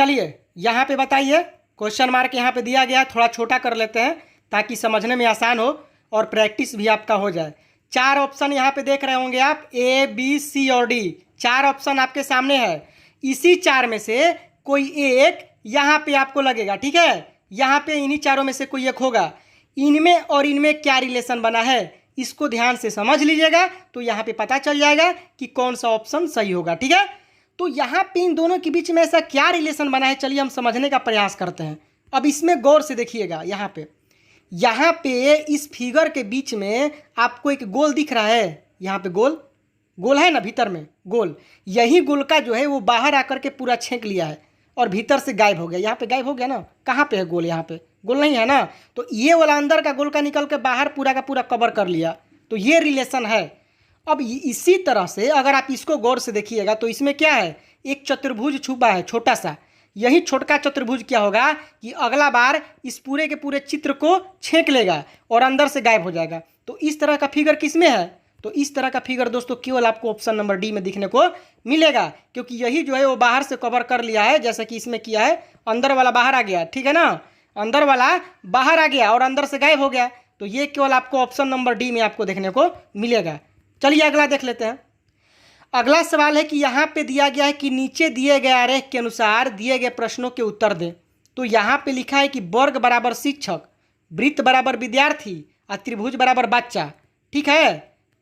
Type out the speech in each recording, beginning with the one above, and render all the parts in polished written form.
चलिए यहाँ पे बताइए, क्वेश्चन मार्क यहाँ पे दिया गया है, थोड़ा छोटा कर लेते हैं ताकि समझने में आसान हो और प्रैक्टिस भी आपका हो जाए। 4 ऑप्शन यहाँ पे देख रहे होंगे आप, ए बी सी और डी, 4 ऑप्शन आपके सामने है। इसी 4 में से कोई एक यहाँ पे आपको लगेगा, ठीक है, यहाँ पे इन्हीं चारों में से कोई एक होगा। इनमें और इनमें क्या रिलेशन बना है इसको ध्यान से समझ लीजिएगा, तो यहाँ पे पता चल जाएगा कि कौन सा ऑप्शन सही होगा, ठीक है। तो यहाँ पे इन दोनों के बीच में ऐसा क्या रिलेशन बना है, चलिए हम समझने का प्रयास करते हैं। अब इसमें गौर से देखिएगा, यहाँ पे इस फिगर के बीच में आपको एक गोल दिख रहा है, यहाँ पे गोल है ना, भीतर में गोल, यही गोल का जो है वो बाहर आकर के पूरा छेंक लिया है और भीतर से गायब हो गया। यहाँ पे गायब हो गया ना, कहाँ पे है गोल, यहाँ पे गोल नहीं है ना, तो ये वाला अंदर का गोल का निकल के बाहर पूरा का पूरा कवर कर लिया, तो ये रिलेशन है। अब इसी तरह से अगर आप इसको गौर से देखिएगा तो इसमें क्या है, एक चतुर्भुज छुपा है छोटा सा, यही छोटका चतुर्भुज क्या होगा कि अगला बार इस पूरे के पूरे चित्र को छेंक लेगा और अंदर से गायब हो जाएगा। तो इस तरह का फिगर किसमें है, तो इस तरह का फिगर दोस्तों केवल आपको ऑप्शन नंबर डी में दिखने को मिलेगा, क्योंकि यही जो है वो बाहर से कवर कर लिया है, जैसे कि इसमें किया है, अंदर वाला बाहर आ गया, ठीक है ना, अंदर वाला बाहर आ गया और अंदर से गायब हो गया। तो ये केवल आपको ऑप्शन नंबर डी में आपको देखने को मिलेगा। चलिए अगला देख लेते हैं। अगला सवाल है कि यहाँ पे दिया गया है कि नीचे दिए गए आरेख के अनुसार दिए गए प्रश्नों के उत्तर दें। तो यहाँ पे लिखा है कि वर्ग बराबर शिक्षक, वृत्त बराबर विद्यार्थी और त्रिभुज बराबर बच्चा, ठीक है।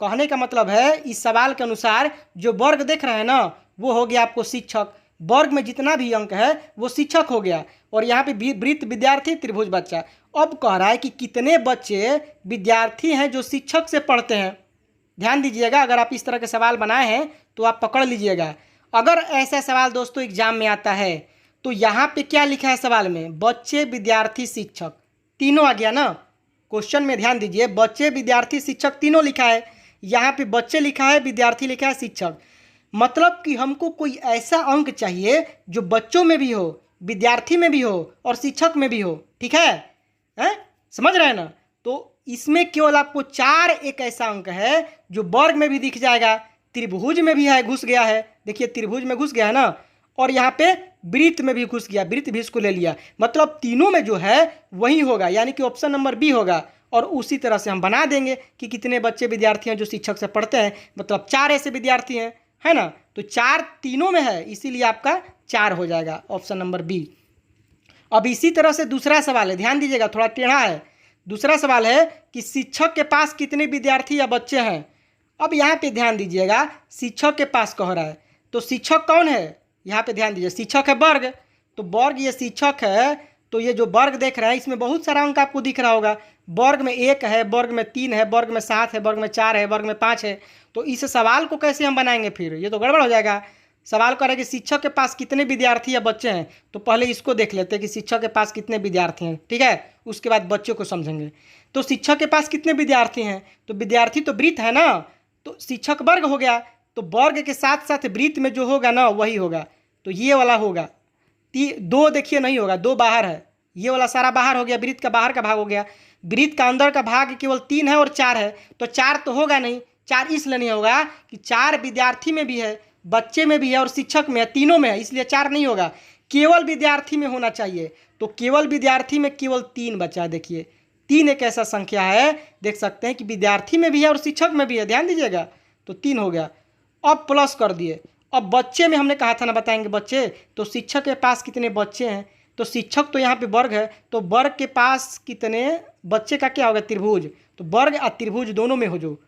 कहने का मतलब है इस सवाल के अनुसार जो वर्ग देख रहे हैं ना वो हो गया आपको शिक्षक, वर्ग में जितना भी अंक है वो शिक्षक हो गया, और यहाँ पे वृत्त विद्यार्थी त्रिभुज बच्चा। अब कह रहा है कि कितने बच्चे विद्यार्थी हैं जो शिक्षक से पढ़ते हैं। ध्यान दीजिएगा, अगर आप इस तरह के सवाल बनाए हैं तो आप पकड़ लीजिएगा। अगर ऐसा सवाल दोस्तों एग्जाम में आता है तो यहाँ पे क्या लिखा है सवाल में, बच्चे विद्यार्थी शिक्षक, तीनों आ गया ना। क्वेश्चन में ध्यान दीजिए, बच्चे विद्यार्थी शिक्षक तीनों लिखा है, यहाँ पे बच्चे लिखा है, विद्यार्थी लिखा है, शिक्षक। मतलब कि हमको कोई ऐसा अंक चाहिए जो बच्चों में भी हो, विद्यार्थी में भी हो और शिक्षक में भी हो, ठीक है, समझ रहे हैं ना। तो इसमें केवल आपको 4 एक ऐसा अंक है जो वर्ग में भी दिख जाएगा, त्रिभुज में भी है, घुस गया है, देखिए त्रिभुज में घुस गया है ना, और यहाँ पे वृत्त में भी घुस गया, वृत्त भी इसको ले लिया, मतलब तीनों में जो है वही होगा, यानी कि ऑप्शन नंबर बी होगा। और उसी तरह से हम बना देंगे कि कितने बच्चे विद्यार्थी हैं जो शिक्षक से पढ़ते हैं, मतलब 4 ऐसे विद्यार्थी हैं, है ना, तो 4 तीनों में है, इसीलिए आपका 4 हो जाएगा ऑप्शन नंबर बी। अब इसी तरह से दूसरा सवाल है, ध्यान दीजिएगा, थोड़ा टेढ़ा है। दूसरा सवाल है कि शिक्षक के पास कितने विद्यार्थी या बच्चे हैं। अब यहाँ पे ध्यान दीजिएगा, शिक्षक के पास कह रहा है, तो शिक्षक कौन है, यहाँ पे ध्यान दीजिए, शिक्षक है वर्ग, तो वर्ग ये शिक्षक है, तो ये जो वर्ग देख रहे हैं इसमें बहुत सारा अंक आपको दिख रहा होगा, वर्ग में 1 है, वर्ग में 3 है, वर्ग में 7 है, वर्ग में 4 है, वर्ग में 5 है। तो इस सवाल को कैसे हम बनाएंगे, फिर ये तो गड़बड़ हो जाएगा। सवाल कर रहे कि शिक्षक के पास कितने विद्यार्थी या बच्चे हैं, तो पहले इसको देख लेते हैं कि शिक्षक के पास कितने विद्यार्थी हैं, ठीक है, उसके बाद बच्चों को समझेंगे। तो शिक्षक के पास कितने विद्यार्थी हैं, तो विद्यार्थी तो वृत्त है ना, तो शिक्षक वर्ग हो गया, तो वर्ग के साथ साथ वृत्त में जो होगा ना वही होगा, तो ये वाला होगा। 2 देखिए नहीं होगा, 2 बाहर है, ये वाला सारा बाहर हो गया, वृत्त का बाहर का भाग हो गया, वृत्त का अंदर का भाग केवल 3 है और 4 है, तो 4 तो होगा नहीं, 4 इसलिए नहीं होगा कि 4 विद्यार्थी में भी है, बच्चे में भी है और शिक्षक में है, तीनों में है, इसलिए 4 नहीं होगा, केवल विद्यार्थी में होना चाहिए। तो केवल विद्यार्थी में केवल 3 बचा, देखिए 3 एक ऐसा संख्या है, देख सकते हैं कि विद्यार्थी में भी है और शिक्षक में भी है, ध्यान दीजिएगा, तो 3 हो गया। अब प्लस कर दिए, अब बच्चे में हमने कहा था ना बताएंगे बच्चे, तो शिक्षक के पास कितने बच्चे हैं, तो शिक्षक तो यहाँ पे वर्ग है, तो वर्ग के पास कितने बच्चे का क्या होगा, त्रिभुज, तो वर्ग और त्रिभुज दोनों में हो जो,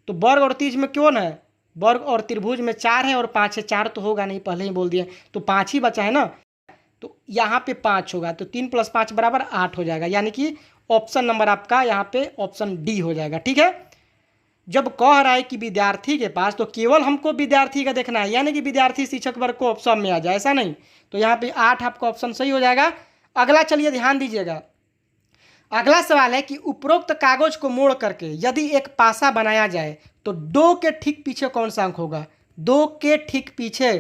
तो वर्ग और त्रिभुज में कौन है, वर्ग और त्रिभुज में 4 है और 5 है, 4 तो होगा नहीं, पहले ही बोल दिए, तो 5 ही बचा है ना, तो यहाँ पे 5 होगा, तो 3 + 5 = 8 हो जाएगा, यानी कि ऑप्शन नंबर आपका यहाँ पे ऑप्शन डी हो जाएगा, ठीक है। जब कह रहा है कि विद्यार्थी के पास, तो केवल हमको विद्यार्थी का देखना है, यानी कि विद्यार्थी शिक्षक वर्ग को ऑप्शन में आ जाए, ऐसा नहीं, तो यहाँ पे 8 आपका ऑप्शन सही हो जाएगा। अगला चलिए ध्यान दीजिएगा, अगला सवाल है कि उपरोक्त कागज को मोड़ करके यदि एक पासा बनाया जाए तो 2 के ठीक पीछे कौन सा अंक होगा, 2 के ठीक पीछे,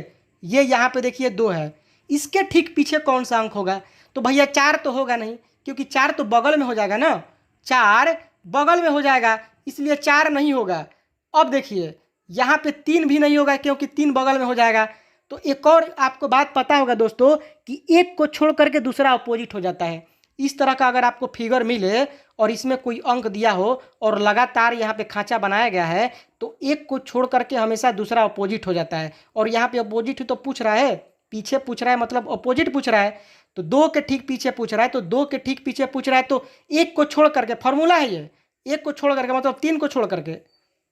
ये यहाँ पे देखिए 2 है, इसके ठीक पीछे कौन सा अंक होगा, तो भैया 4 तो होगा नहीं, क्योंकि 4 तो बगल में हो जाएगा ना, 4 बगल में हो जाएगा, इसलिए 4 नहीं होगा। अब देखिए यहाँ पे 3 भी नहीं होगा, क्योंकि 3 बगल में हो जाएगा, तो एक और आपको बात पता होगा दोस्तों कि एक को छोड़ करके दूसरा अपोजिट हो जाता है। इस तरह का अगर आपको फिगर मिले और इसमें कोई अंक दिया हो और लगातार यहाँ पे खांचा बनाया गया है तो एक को छोड़ करके हमेशा दूसरा अपोजिट हो जाता है। और यहाँ पे अपोजिट तो पूछ रहा है, पीछे पूछ रहा है, मतलब अपोजिट पूछ रहा है, तो दो के ठीक पीछे पूछ रहा है, तो दो के ठीक पीछे पूछ रहा है, तो एक को छोड़ करके फॉर्मूला है ये, एक को छोड़ करके मतलब तीन को छोड़ करके,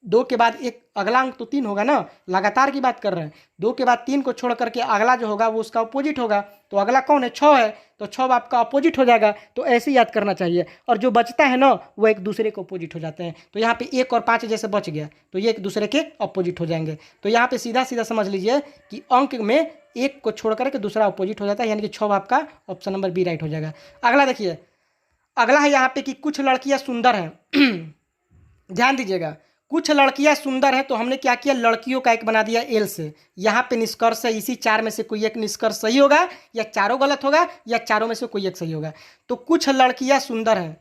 दो के बाद एक अगला अंक तो तीन होगा ना, लगातार की बात कर रहे हैं। दो के बाद तीन को छोड़ करके अगला जो होगा वो उसका अपोजिट होगा, तो अगला कौन है, छः है, तो छः आपका अपोजिट हो जाएगा। तो ऐसे याद करना चाहिए। और जो बचता है ना वो एक दूसरे के अपोजिट हो जाते हैं। तो यहाँ पे एक और पाँच जैसे बच गया तो ये एक दूसरे के अपोजिट हो जाएंगे। तो यहाँ पे सीधा सीधा समझ लीजिए कि अंक में एक को छोड़ करके दूसरा अपोजिट हो जाता है, यानी कि छः आपका ऑप्शन नंबर बी राइट हो जाएगा। अगला देखिए, अगला है यहाँ पे कि कुछ लड़कियाँ सुंदर हैं। ध्यान दीजिएगा, कुछ लड़कियां सुंदर हैं, तो हमने क्या किया, लड़कियों का एक बना दिया एल से। यहाँ पे निष्कर्ष है इसी चार में से कोई एक निष्कर्ष सही होगा, या चारों गलत होगा, या चारों में से कोई एक सही होगा। तो कुछ लड़कियां सुंदर हैं,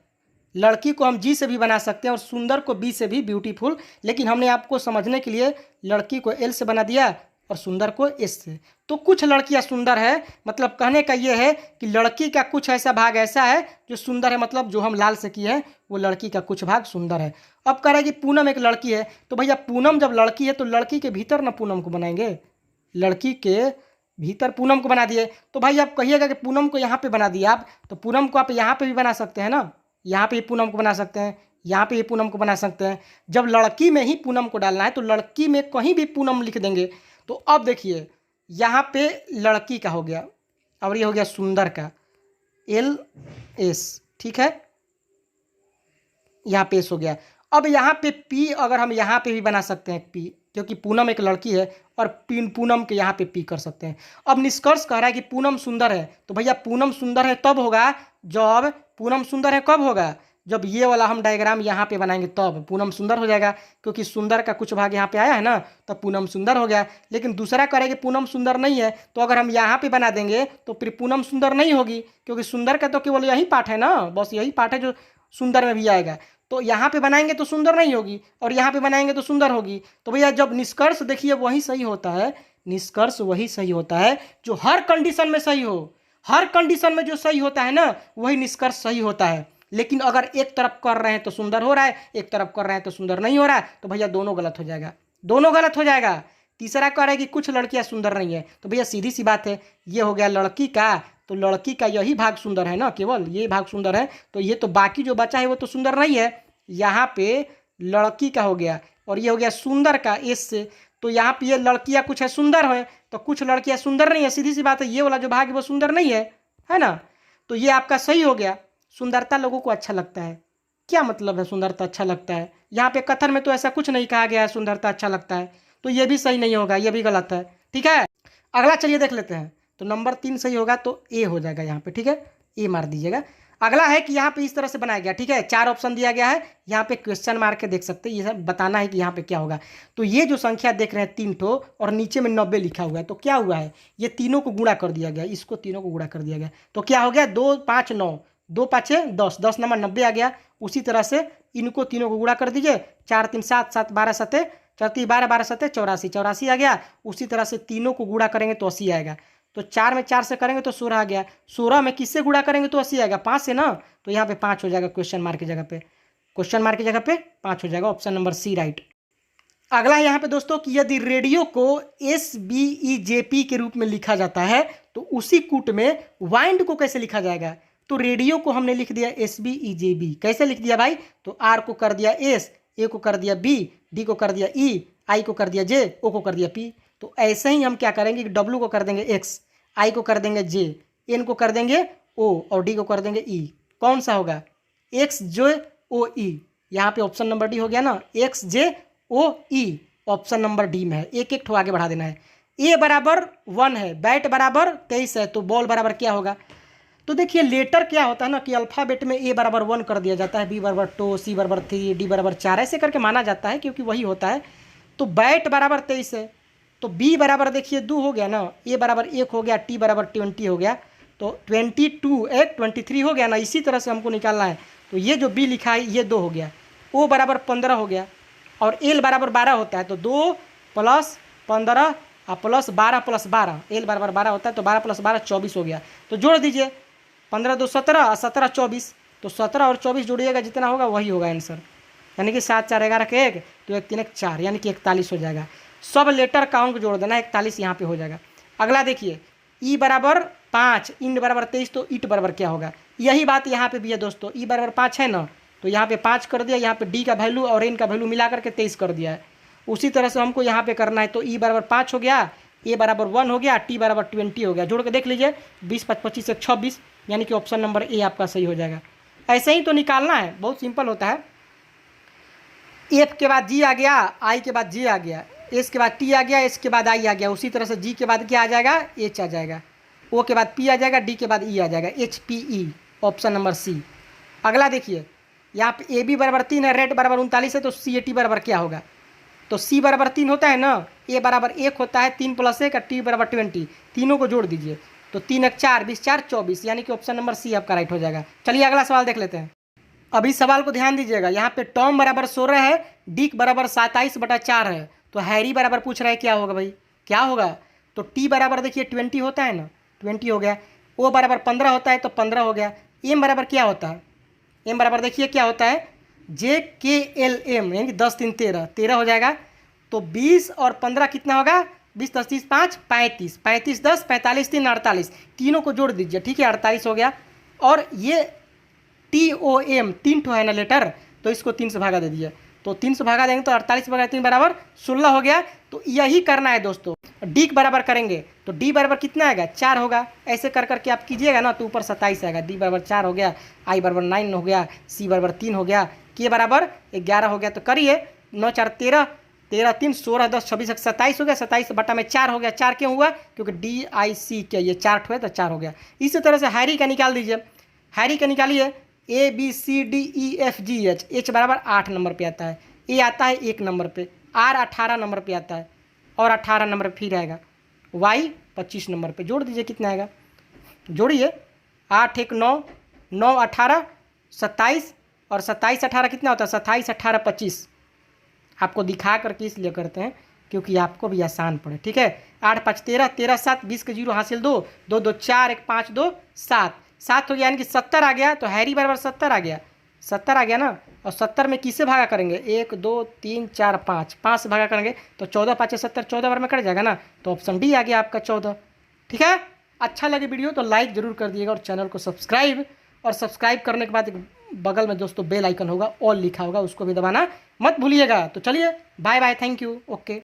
लड़की को हम जी से भी बना सकते हैं और सुंदर को बी से भी, ब्यूटीफुल, लेकिन हमने आपको समझने के लिए लड़की को एल से बना दिया और सुंदर को एस से। तो कुछ लड़कियां सुंदर है, मतलब कहने का ये है कि लड़की का कुछ ऐसा भाग ऐसा है जो सुंदर है, मतलब जो हम लाल से किए हैं वो लड़की का कुछ भाग सुंदर है। अब कह रहा है कि पूनम एक लड़की है, तो भैया पूनम जब लड़की है तो लड़की के भीतर ना पूनम को बनाएंगे, लड़की के भीतर पूनम को बना दिए। तो भाई आप कहिएगा कि पूनम को यहाँ पे बना दिया आप, तो पूनम को आप यहाँ पे भी बना सकते हैं ना, यहाँ पे पूनम को बना सकते हैं, यहाँ पे पूनम को बना सकते हैं। जब लड़की में ही पूनम को डालना है तो लड़की में कहीं भी पूनम लिख देंगे। तो अब देखिए यहाँ पे लड़की का हो गया और ये हो गया सुंदर का एल एस, ठीक है, यहाँ पे एस हो गया। अब यहाँ पे पी अगर हम यहाँ पे भी बना सकते हैं पी, क्योंकि पूनम एक लड़की है और पूनम के यहाँ पे पी कर सकते हैं। अब निष्कर्ष कह रहा है कि पूनम सुंदर है, तो भैया पूनम सुंदर है तब होगा जब, पूनम सुंदर है कब होगा, जब ये वाला हम डायग्राम यहाँ पे बनाएंगे तब पूनम सुंदर हो जाएगा, क्योंकि सुंदर का कुछ भाग यहाँ पे आया है ना, तब पूनम सुंदर हो गया। लेकिन दूसरा करेगा पूनम सुंदर नहीं है, तो अगर हम यहाँ पे बना देंगे तो फिर पूनम सुंदर नहीं होगी, क्योंकि सुंदर का तो केवल यही पार्ट है ना, बस यही पार्ट है जो सुंदर में भी आएगा। तो यहाँ पे बनाएंगे तो सुंदर नहीं होगी और यहाँ पे बनाएंगे तो सुंदर होगी। तो भैया जब निष्कर्ष देखिए वही सही होता है, निष्कर्ष वही सही होता है जो हर कंडीशन में सही हो, हर कंडीशन में जो सही होता है ना वही निष्कर्ष सही होता है। लेकिन अगर एक तरफ कर रहे हैं तो सुंदर हो रहा है, एक तरफ कर रहे हैं तो सुंदर नहीं हो रहा है, तो भैया दोनों गलत हो जाएगा, दोनों गलत हो जाएगा। तीसरा कह रहा है कि कुछ लड़कियां सुंदर नहीं है, तो भैया सीधी सी बात है, ये हो गया लड़की का, तो लड़की का यही भाग सुंदर है ना, केवल ये भाग सुंदर है, तो ये तो बाकी जो बचा है वो तो सुंदर नहीं है। यहाँ पे लड़की का हो गया और ये हो गया सुंदर का एस से, तो यहाँ पे ये लड़कियाँ कुछ है सुंदर है, तो कुछ लड़कियाँ सुंदर नहीं है, सीधी सी बात है, ये वाला जो भाग है वो सुंदर नहीं है ना। तो ये आपका सही हो गया। सुंदरता लोगों को अच्छा लगता है, क्या मतलब है सुंदरता अच्छा लगता है, यहाँ पे कथन में तो ऐसा कुछ नहीं कहा गया है सुंदरता अच्छा लगता है, तो ये भी सही नहीं होगा, ये भी गलत है, ठीक है। अगला चलिए देख लेते हैं, तो नंबर 3 सही होगा तो ए हो जाएगा यहाँ पे, ठीक है, ए मार दीजिएगा। अगला है कि यहाँ पे इस तरह से बनाया गया, ठीक है, 4 ऑप्शन दिया गया है, यहाँ पे क्वेश्चन मार्क के देख सकते हैं, ये सब बताना है कि यहाँ पे क्या होगा। तो ये जो संख्या देख रहे हैं 3 ठो और नीचे में 90 लिखा हुआ है, तो क्या हुआ है, ये तीनों को गुणा कर दिया गया, इसको तीनों को गुणा कर दिया गया, तो क्या हो गया 2 5 9, 2 5 10, 10 नंबर 90 आ गया। उसी तरह से इनको तीनों को गुणा कर दीजिए, 4 3 7 7 12 7 34 12 12 7 84, 84 आ गया। उसी तरह से तीनों को गुणा करेंगे तो 80 आएगा, तो 4 में 4 से करेंगे तो 16 आ गया, 16 में किससे गुणा करेंगे तो 80 आएगा, 5 से ना, तो यहाँ पे 5 हो जाएगा, क्वेश्चन मार्क की जगह पे, क्वेश्चन मार्क की जगह पे 5 हो जाएगा, ऑप्शन नंबर सी राइट। अगला है यहाँ पे दोस्तों कि यदि रेडियो को SBEJP के रूप में लिखा जाता है तो उसी कूट में वाइंड को कैसे लिखा जाएगा। तो रेडियो को हमने लिख दिया SBEJB, कैसे लिख दिया भाई, तो R को कर दिया S, A को कर दिया B, D को कर दिया E, I को कर दिया J, O को कर दिया P। तो ऐसे ही हम क्या करेंगे कि W को कर देंगे X, I को कर देंगे J, N को कर देंगे O और D को कर देंगे E। कौन सा होगा, XJOE, यहाँ पे ऑप्शन नंबर डी हो गया ना, XJOE ऑप्शन नंबर डी में है, एक एक ठो आगे बढ़ा देना है। A बराबर 1 है, बैट बराबर 23 है, तो बॉल बराबर क्या होगा। तो देखिए लेटर क्या होता है ना कि अल्फ़ाबेट में A बराबर 1 कर दिया जाता है, B बराबर 2, C बराबर 3, D बराबर 4, ऐसे करके माना जाता है क्योंकि वही होता है। तो बैट बराबर 23 है, तो B बराबर देखिए 2 हो गया ना, A बराबर 1 हो गया, T बराबर 20 हो गया, तो 22 1 23 हो गया ना। इसी तरह से हमको निकालना है, तो ये जो B लिखा है ये 2 हो गया, O बराबर 15 हो गया और L बराबर 12 होता है, तो 2 + 15 और +12 L बराबर 12 होता है, तो 12 + 12 24 हो गया। तो जोड़ दीजिए, 15 2 17 और 17 24, तो 17 और 24 जोड़िएगा, जितना होगा वही होगा आंसर, यानी कि 7 4 11 के 1, तो 1 3 1 4, यानी कि 41 हो जाएगा। सब लेटर का अंक जोड़ देना, 41 यहाँ पे हो जाएगा। अगला देखिए, ई बराबर 5, इन बराबर 23, तो ईट बराबर क्या होगा। यही बात यहाँ पे भी है दोस्तों, ई बराबर 5 है ना, तो यहाँ पे 5 कर दिया, यहाँ पे डी का वैल्यू और एन का वैल्यू मिला करके 23 कर दिया है। उसी तरह से हमको यहाँ पे करना है, तो ई बराबर 5 हो गया, ए बराबर 1 हो गया, टी बराबर 20 हो गया। जोड़ के देख लीजिए, 20 5 25 1 26, यानी कि ऑप्शन नंबर ए आपका सही हो जाएगा। ऐसे ही तो निकालना है, बहुत सिंपल होता है। एफ के बाद जी आ गया, आई के बाद जे आ गया, एस के बाद टी आ गया, एस के बाद आई आ गया। उसी तरह से जी के बाद क्या आ जाएगा, एच आ जाएगा, ओ के बाद पी आ जाएगा, डी के बाद ई आ जाएगा, H P E, option number C. अगला देखिए, यहाँ पे ए बी बराबर 3 है, रेट बराबर 39 है, तो सी ए टी बराबर क्या होगा। तो सी बराबर 3 होता है ना, ए बराबर 1 होता है, 3 + 1 और टी बराबर 20, तीनों को जोड़ दीजिए, तो 3 1 4 20 4 24, यानी कि ऑप्शन नंबर सी आपका राइट हो जाएगा। चलिए अगला सवाल देख लेते हैं। अभी सवाल को ध्यान दीजिएगा, यहाँ पे टॉम बराबर 16 है, डिक बराबर 27/4 है, तो हैरी बराबर पूछ रहा है क्या होगा भाई, क्या होगा। तो टी बराबर देखिए 20 होता है ना, 20 हो गया। ओ बराबर 15 होता है, तो 15 हो गया। एम बराबर क्या होता है, एम बराबर देखिए क्या होता है, JKLM, यानी कि 10 3 13, 13 हो जाएगा। तो 20 और 15 कितना होगा, 20 10 30 5 35, 35 10 45 3 48, तीनों को जोड़ दीजिए, ठीक है, 48 हो गया। और ये TOM 3 ठो है ना लेटर, तो इसको 3 से भागा दे दिए, तो 3 से भागा देंगे तो 48 × 3 बराबर 16 हो गया। तो यही करना है दोस्तों। डी बराबर करेंगे तो डी बराबर कितना आएगा, 4 होगा। ऐसे कर करके आप कीजिएगा ना, तो ऊपर 27 आएगा। डी बराबर 4 हो गया, आई बराबर 9 हो गया, सी बराबर 3 हो गया, के बराबर 11 हो गया। तो करिए, 9 4 13, 13 3 16 10 26 27 हो गया, 27/4 हो गया। 4 क्यों हुआ, क्योंकि DIC के ये 4 ठो है, तो 4 हो गया। इसी तरह से हैरी का निकाल दीजिए, हैरी का निकालिए, ABCDEFGH, एच बराबर 8 नंबर पे आता है, ए आता है 1 नंबर पे, आर 18 नंबर पे आता है, और 18 नंबर पे फिर आएगा, वाई 25 नंबर पे। जोड़ दीजिए कितना आएगा, जोड़िए, 8 1 9, 9 18 27, और 27 18 कितना होता है, 27 18 25। आपको दिखा करके इसलिए करते हैं क्योंकि आपको भी आसान पड़े, ठीक है। 8 5 13, 13 7 20 के 0 हासिल 2 2 2 4 1 5 2 7, 7 हो गया, यानी कि 70 आ गया। तो हैरी बराबर 70 आ गया, 70 आ गया ना। और 70 में किससे भागा करेंगे, 1 2 3 4 5, 5 से भागा करेंगे तो 14 5 70, 14 बार में कट जाएगा ना, तो ऑप्शन डी आ गया आपका 14, ठीक है। अच्छा लगे वीडियो तो लाइक जरूर कर दिएगा, और चैनल को सब्सक्राइब, और सब्सक्राइब करने के बाद बगल में दोस्तों बेल आइकन होगा, ऑल लिखा होगा, उसको भी दबाना मत भूलिएगा। तो चलिए, bye bye, thank you, okay.